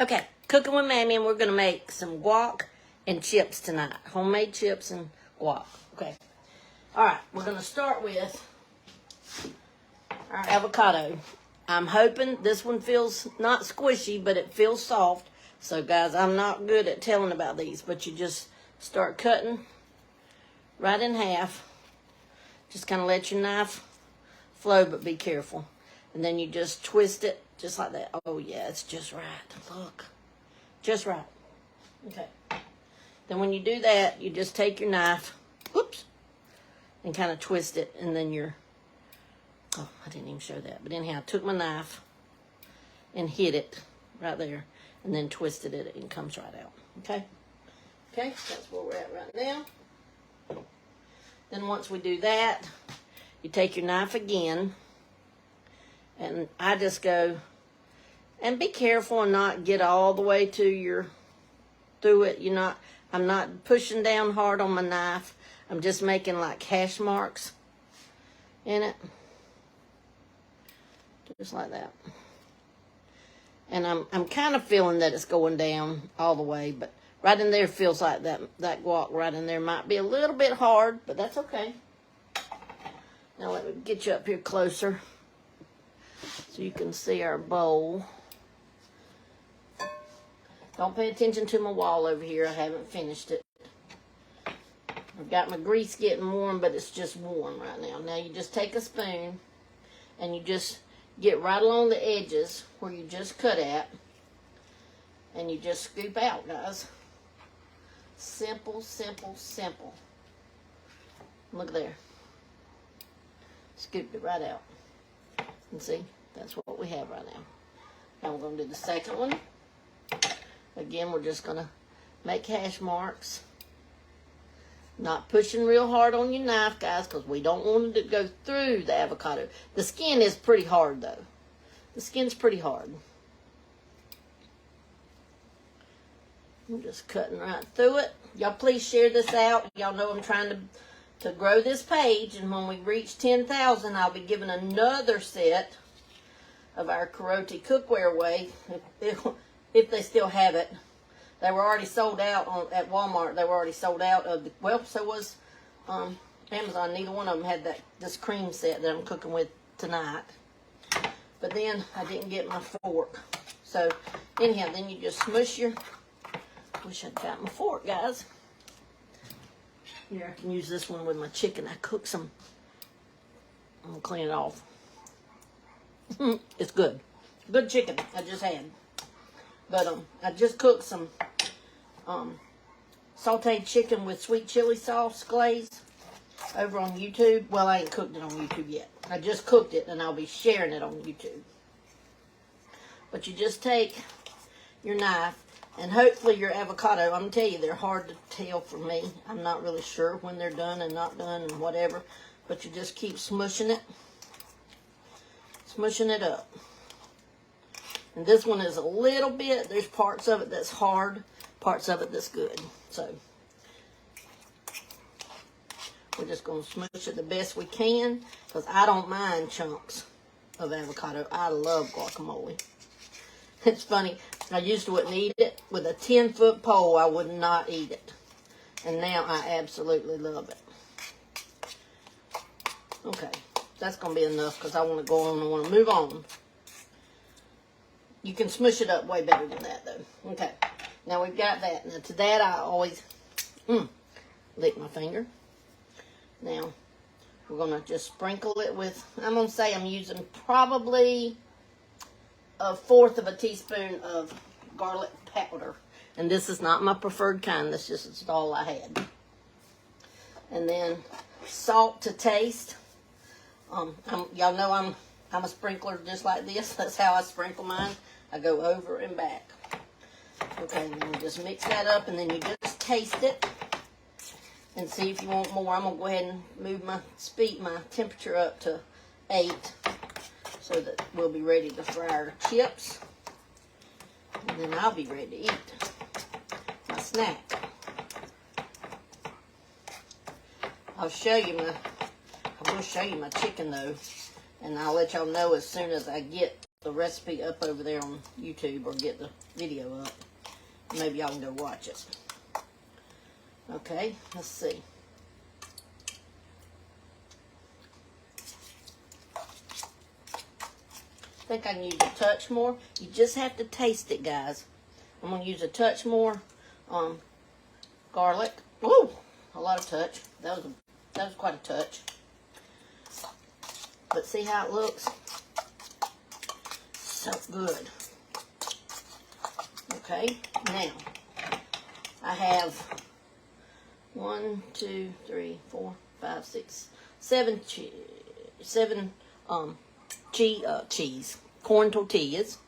Okay, cooking with Mammy, and we're gonna make some guac and chips tonight. Homemade chips and guac. Okay. All right, we're gonna start with our avocado. I'm hoping this one feels not squishy, but it feels soft. So guys, I'm not good at telling about these, but you just start cutting right in half. Just kind of let your knife flow, but be careful. And then you just twist it just like that. Oh yeah, it's just right. Look, just right. Okay. Then when you do that, you just take your knife, whoops, and kind of twist it, and then you're, oh, I didn't even show that. But anyhow, I took my knife and hit it right there, and then twisted it, and it comes right out. Okay? Okay, that's where we're at right now. Then once we do that, you take your knife again, and I just go, and be careful and not get all the way to your, through it. I'm not pushing down hard on my knife. I'm just making like hash marks in it. Just like that. And I'm kind of feeling that it's going down all the way, but right in there feels like that guac right in there might be a little bit hard, but that's okay. Now let me get you up here closer so you can see our bowl. Don't pay attention to my wall over here. I haven't finished it. I've got my grease getting warm, but it's just warm right now. Now you just take a spoon and you just get right along the edges where you just cut at, and you just scoop out, guys. Simple, simple, simple. Look there. Scooped it right out. And see, that's what we have right now. Now we're going to do the second one. Again, we're just going to make hash marks. Not pushing real hard on your knife, guys, because we don't want it to go through the avocado. The skin is pretty hard, though. The skin's pretty hard. I'm just cutting right through it. Y'all please share this out. Y'all know I'm trying to grow this page, and when we reach 10,000, I'll be giving another set of our Karoti cookware way, if they still have it. They were already sold out at Walmart. They were already sold out of the, well, so was Amazon. Neither one of them had this cream set that I'm cooking with tonight. But then I didn't get my fork. So anyhow, then you just smush your, wish I'd got my fork, guys. Here, I can use this one with my chicken. I cooked some. I'm gonna clean it off. It's good. Good chicken I just had. But I just cooked some sauteed chicken with sweet chili sauce glaze over on YouTube. Well, I ain't cooked it on YouTube yet. I just cooked it, and I'll be sharing it on YouTube. But you just take your knife, and hopefully your avocado, I'm going to tell you, they're hard to tell for me. I'm not really sure when they're done and not done and whatever. But you just keep smushing it. Smushing it up. And this one is a little bit, there's parts of it that's hard, parts of it that's good. So, we're just going to smush it the best we can, because I don't mind chunks of avocado. I love guacamole. It's funny, I used to wouldn't eat it. With a 10-foot pole, I would not eat it. And now I absolutely love it. Okay, that's going to be enough, because I want to go on and want to move on. You can smush it up way better than that, though. Okay. Now, we've got that. Now, to that, I always lick my finger. Now, we're going to just sprinkle it with, I'm going to say I'm using probably 1/4 of a teaspoon of garlic powder. And this is not my preferred kind. This is all I had. And then salt to taste. Y'all know I'm a sprinkler just like this. That's how I sprinkle mine. I go over and back. Okay, then you just mix that up, and then you just taste it and see if you want more. I'm going to go ahead and move my temperature up to 8 so that we'll be ready to fry our chips. And then I'll be ready to eat my snack. I will show you my chicken, though. And I'll let y'all know as soon as I get the recipe up over there on YouTube or get the video up. Maybe y'all can go watch it. Okay, let's see. I think I can use a touch more. You just have to taste it, guys. I'm going to use a touch more garlic. Woo! A lot of touch. That was quite a touch. But see how it looks? So good. Okay, now I have 1, 2, 3, 4, 5, 6, 7 cheese corn tortillas.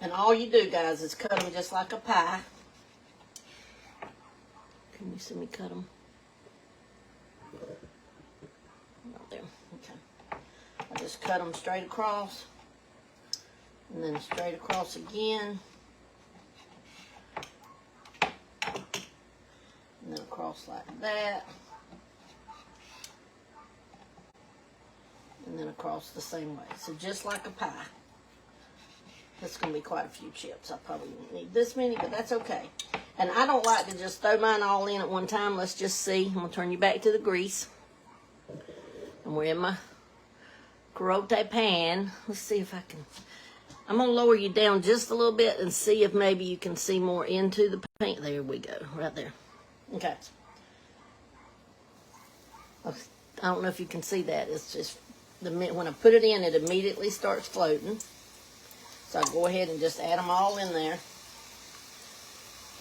And all you do, guys, is cut them just like a pie. Can you see me cut them? Right there. Okay. I just cut them straight across. And then straight across again. And then across like that. And then across the same way. So just like a pie. That's going to be quite a few chips. I probably won't need this many, but that's okay. And I don't like to just throw mine all in at one time. Let's just see. I'm going to turn you back to the grease. And we're in my carote pan. Let's see if I can. I'm going to lower you down just a little bit and see if maybe you can see more into the pan. There we go. Right there. Okay. I don't know if you can see that. It's just, when I put it in, it immediately starts floating. So I go ahead and just add them all in there.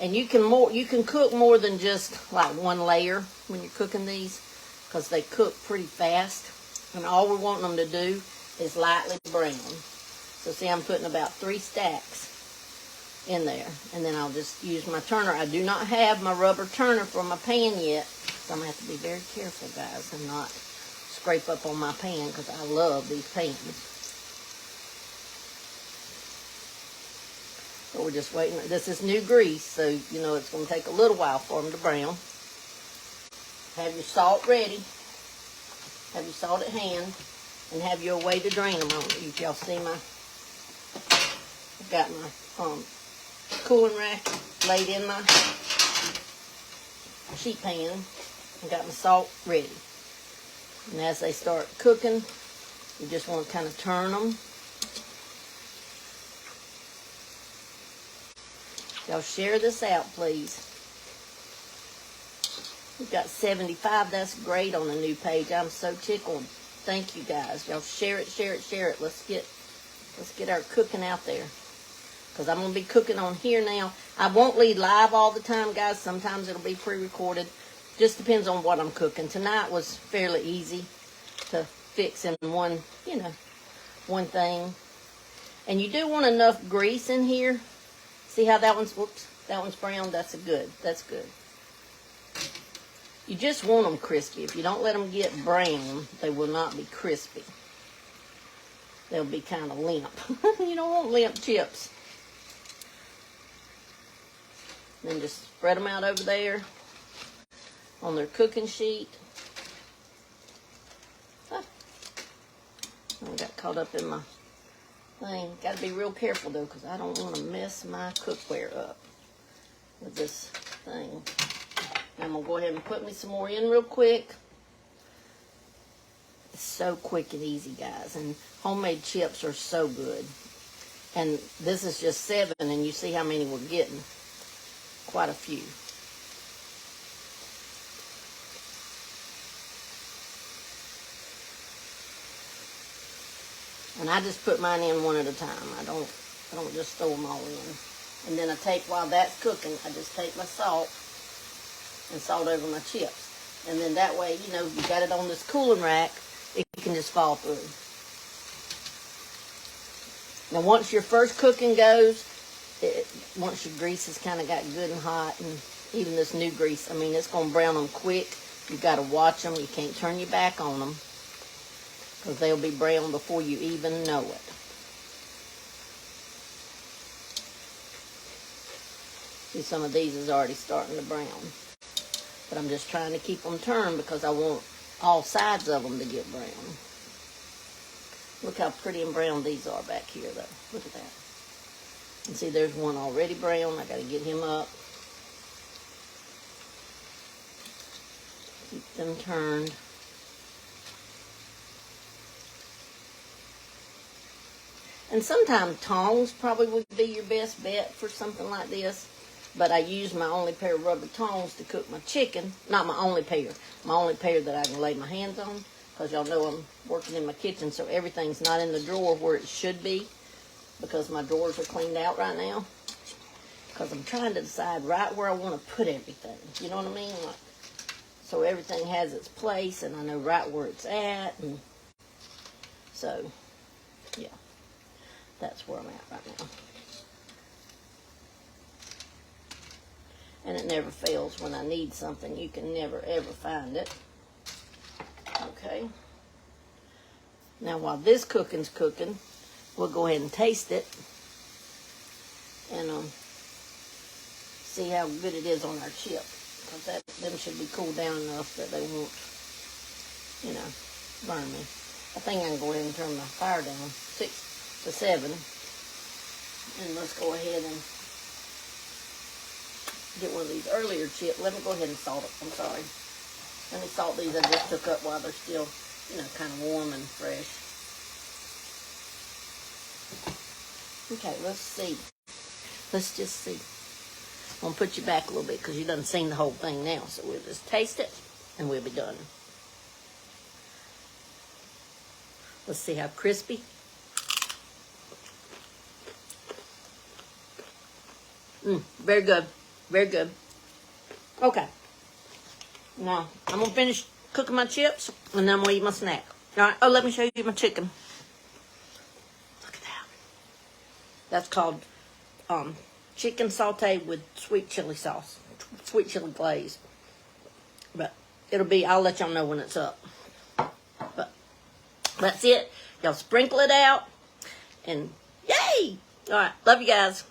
And you can cook more than just like one layer when you're cooking these, because they cook pretty fast. And all we're wanting them to do is lightly brown. So see, I'm putting about 3 stacks in there. And then I'll just use my turner. I do not have my rubber turner for my pan yet. So I'm going to have to be very careful, guys, and not scrape up on my pan, because I love these pans. But we're just waiting. This is new grease, so you know it's going to take a little while for them to brown. Have your salt ready. Have your salt at hand. And have your way to drain them. I don't know if y'all see I've got my cooling rack laid in my sheet pan. I got my salt ready. And as they start cooking, you just want to kind of turn them. Y'all share this out, please. We've got 75. That's great on the new page. I'm so tickled. Thank you, guys. Y'all share it, share it, share it. Let's get our cooking out there. Because I'm going to be cooking on here now. I won't lead live all the time, guys. Sometimes it'll be pre-recorded. Just depends on what I'm cooking. Tonight was fairly easy to fix in one thing. And you do want enough grease in here. See how that one's brown? That's good. You just want them crispy. If you don't let them get brown, they will not be crispy. They'll be kind of limp. You don't want limp chips. Then just spread them out over there on their cooking sheet. I got caught up in my thing. Got to be real careful though, because I don't want to mess my cookware up with this thing. I'm going to go ahead and put me some more in real quick. It's so quick and easy, guys. And homemade chips are so good. And this is just 7, and you see how many we're getting. Quite a few. And I just put mine in one at a time. I don't just throw them all in. And then while that's cooking, I just take my salt and salt over my chips. And then that way, you got it on this cooling rack, it can just fall through. Now once your first cooking goes, once your grease has kind of got good and hot, and even this new grease, it's going to brown them quick. You've got to watch them. You can't turn your back on them, because they'll be brown before you even know it. See, some of these is already starting to brown. But I'm just trying to keep them turned because I want all sides of them to get brown. Look how pretty and brown these are back here, though. Look at that. And see, there's one already brown. I got to get him up. Keep them turned. And sometimes tongs probably would be your best bet for something like this. But I use my only pair of rubber tongs to cook my chicken. Not my only pair. My only pair that I can lay my hands on. Because y'all know I'm working in my kitchen, so everything's not in the drawer where it should be. Because my drawers are cleaned out right now. Because I'm trying to decide right where I want to put everything. You know what I mean? Like, so everything has its place, and I know right where it's at. And so, yeah. That's where I'm at right now. And it never fails when I need something. You can never, ever find it. Okay. Now, while this cooking's cooking, we'll go ahead and taste it. And see how good it is on our chip. Because them should be cooled down enough that they won't, you know, burn me. I think I can go ahead and turn my fire down 6 to 7. And let's go ahead and get one of these earlier chips. Let me go ahead and salt it. I'm sorry. Let me salt these I just took up while they're still, you know, kind of warm and fresh. Okay, let's see. Let's just see. I'm going to put you back a little bit because you done seen the whole thing now. So we'll just taste it and we'll be done. Let's see how crispy. Very good. Very good. Okay. Now, I'm going to finish cooking my chips, and then I'm going to eat my snack. All right. Oh, let me show you my chicken. Look at that. That's called chicken sauté with sweet chili sauce. Sweet chili glaze. But it'll be, I'll let y'all know when it's up. But that's it. Y'all sprinkle it out, and yay! All right. Love you guys.